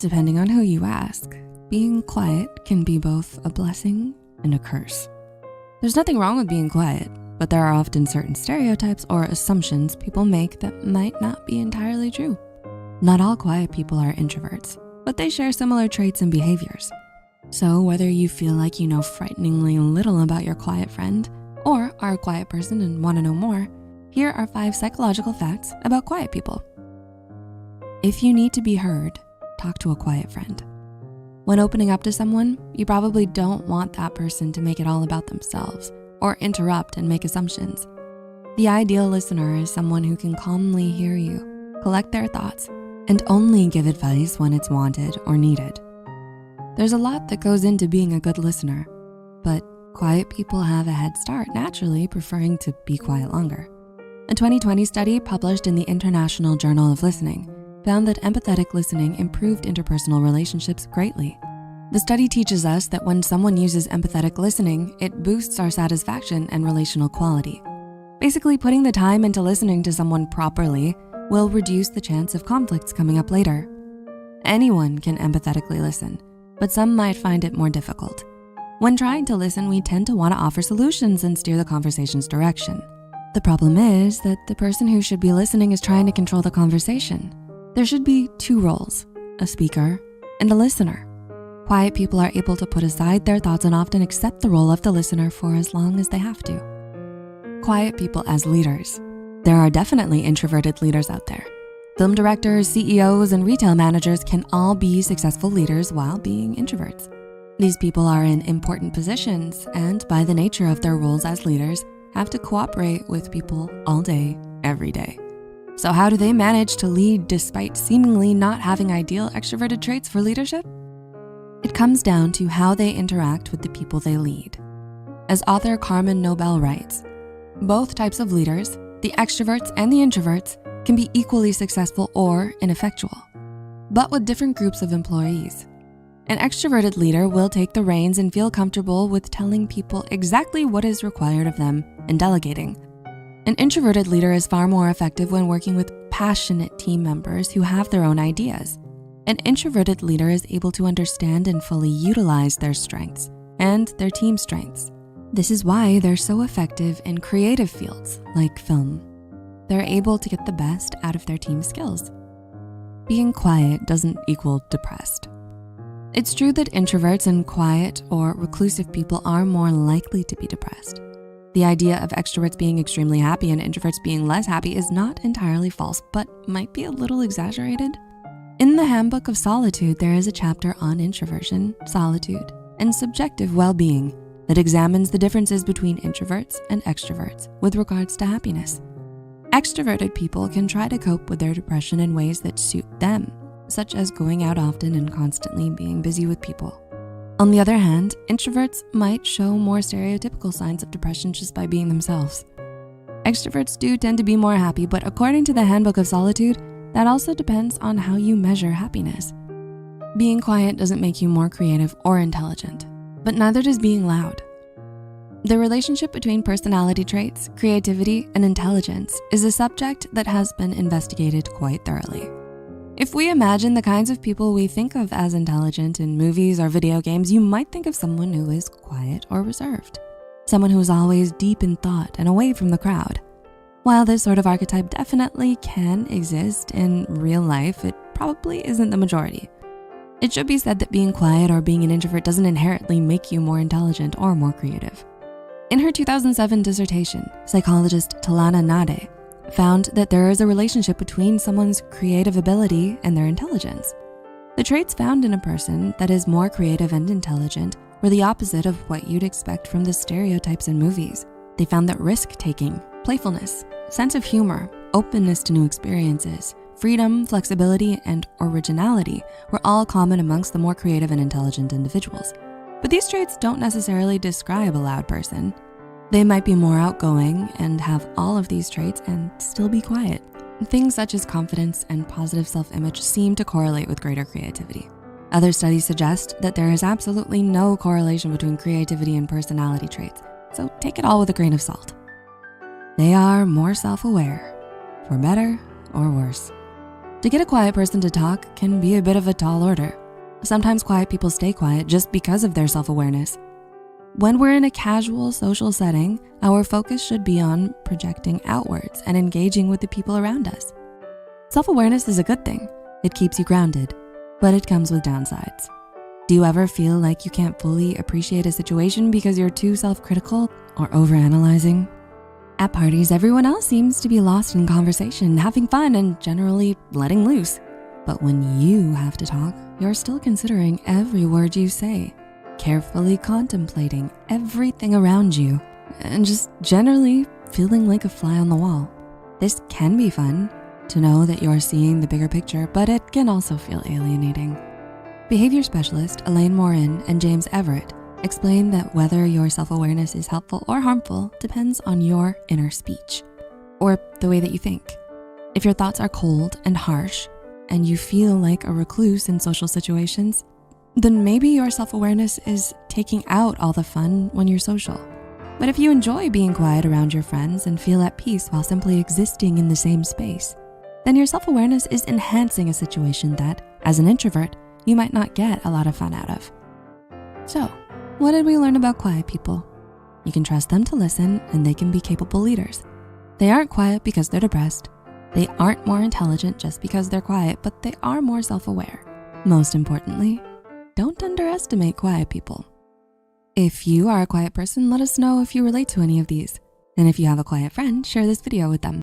Depending on who you ask, being quiet can be both a blessing and a curse. There's nothing wrong with being quiet, but there are often certain stereotypes or assumptions people make that might not be entirely true. Not all quiet people are introverts, but they share similar traits and behaviors. So whether you feel like you know frighteningly little about your quiet friend or are a quiet person and wanna know more, here are 5 psychological facts about quiet people. If you need to be heard, talk to a quiet friend. When opening up to someone, you probably don't want that person to make it all about themselves or interrupt and make assumptions. The ideal listener is someone who can calmly hear you, collect their thoughts, and only give advice when it's wanted or needed. There's a lot that goes into being a good listener, but quiet people have a head start naturally preferring to be quiet longer. A 2020 study published in the International Journal of Listening found that empathetic listening improved interpersonal relationships greatly. The study teaches us that when someone uses empathetic listening, it boosts our satisfaction and relational quality. Basically, putting the time into listening to someone properly will reduce the chance of conflicts coming up later. Anyone can empathetically listen, but some might find it more difficult. When trying to listen, we tend to want to offer solutions and steer the conversation's direction. The problem is that the person who should be listening is trying to control the conversation. There should be 2 roles, a speaker and a listener. Quiet people are able to put aside their thoughts and often accept the role of the listener for as long as they have to. Quiet people as leaders. There are definitely introverted leaders out there. Film directors, CEOs, and retail managers can all be successful leaders while being introverts. These people are in important positions and by the nature of their roles as leaders, have to cooperate with people all day, every day. So how do they manage to lead despite seemingly not having ideal extroverted traits for leadership? It comes down to how they interact with the people they lead. As author Carmen Nobel writes, both types of leaders, the extroverts and the introverts, can be equally successful or ineffectual, but with different groups of employees. An extroverted leader will take the reins and feel comfortable with telling people exactly what is required of them and delegating. An introverted leader is far more effective when working with passionate team members who have their own ideas. An introverted leader is able to understand and fully utilize their strengths and their team strengths. This is why they're so effective in creative fields like film. They're able to get the best out of their team skills. Being quiet doesn't equal depressed. It's true that introverts and quiet or reclusive people are more likely to be depressed. The idea of extroverts being extremely happy and introverts being less happy is not entirely false, but might be a little exaggerated. In the Handbook of Solitude, there is a chapter on introversion, solitude, and subjective well-being that examines the differences between introverts and extroverts with regards to happiness. Extroverted people can try to cope with their depression in ways that suit them, such as going out often and constantly being busy with people. On the other hand, introverts might show more stereotypical signs of depression just by being themselves. Extroverts do tend to be more happy, but according to the Handbook of Solitude, that also depends on how you measure happiness. Being quiet doesn't make you more creative or intelligent, but neither does being loud. The relationship between personality traits, creativity, and intelligence is a subject that has been investigated quite thoroughly. If we imagine the kinds of people we think of as intelligent in movies or video games, you might think of someone who is quiet or reserved, someone who is always deep in thought and away from the crowd. While this sort of archetype definitely can exist in real life, it probably isn't the majority. It should be said that being quiet or being an introvert doesn't inherently make you more intelligent or more creative. In her 2007 dissertation, psychologist Talana Nade found that there is a relationship between someone's creative ability and their intelligence. The traits found in a person that is more creative and intelligent were the opposite of what you'd expect from the stereotypes in movies. They found that risk-taking, playfulness, sense of humor, openness to new experiences, freedom, flexibility, and originality were all common amongst the more creative and intelligent individuals. But these traits don't necessarily describe a loud person. They might be more outgoing and have all of these traits and still be quiet. Things such as confidence and positive self-image seem to correlate with greater creativity. Other studies suggest that there is absolutely no correlation between creativity and personality traits, so take it all with a grain of salt. They are more self-aware, for better or worse. To get a quiet person to talk can be a bit of a tall order. Sometimes quiet people stay quiet just because of their self-awareness. When we're in a casual social setting, our focus should be on projecting outwards and engaging with the people around us. Self-awareness is a good thing. It keeps you grounded, but it comes with downsides. Do you ever feel like you can't fully appreciate a situation because you're too self-critical or overanalyzing? At parties, everyone else seems to be lost in conversation, having fun, and generally letting loose. But when you have to talk, you're still considering every word you say, carefully contemplating everything around you, and just generally feeling like a fly on the wall. This can be fun to know that you're seeing the bigger picture, but it can also feel alienating. Behavior specialist Elaine Morin and James Everett explain that whether your self-awareness is helpful or harmful depends on your inner speech, or the way that you think. If your thoughts are cold and harsh, and you feel like a recluse in social situations, then maybe your self-awareness is taking out all the fun when you're social. But if you enjoy being quiet around your friends and feel at peace while simply existing in the same space, then your self-awareness is enhancing a situation that, as an introvert, you might not get a lot of fun out of. So, what did we learn about quiet people? You can trust them to listen, and they can be capable leaders. They aren't quiet because they're depressed. They aren't more intelligent just because they're quiet, but they are more self-aware. Most importantly, don't underestimate quiet people. If you are a quiet person, let us know if you relate to any of these. And if you have a quiet friend, share this video with them.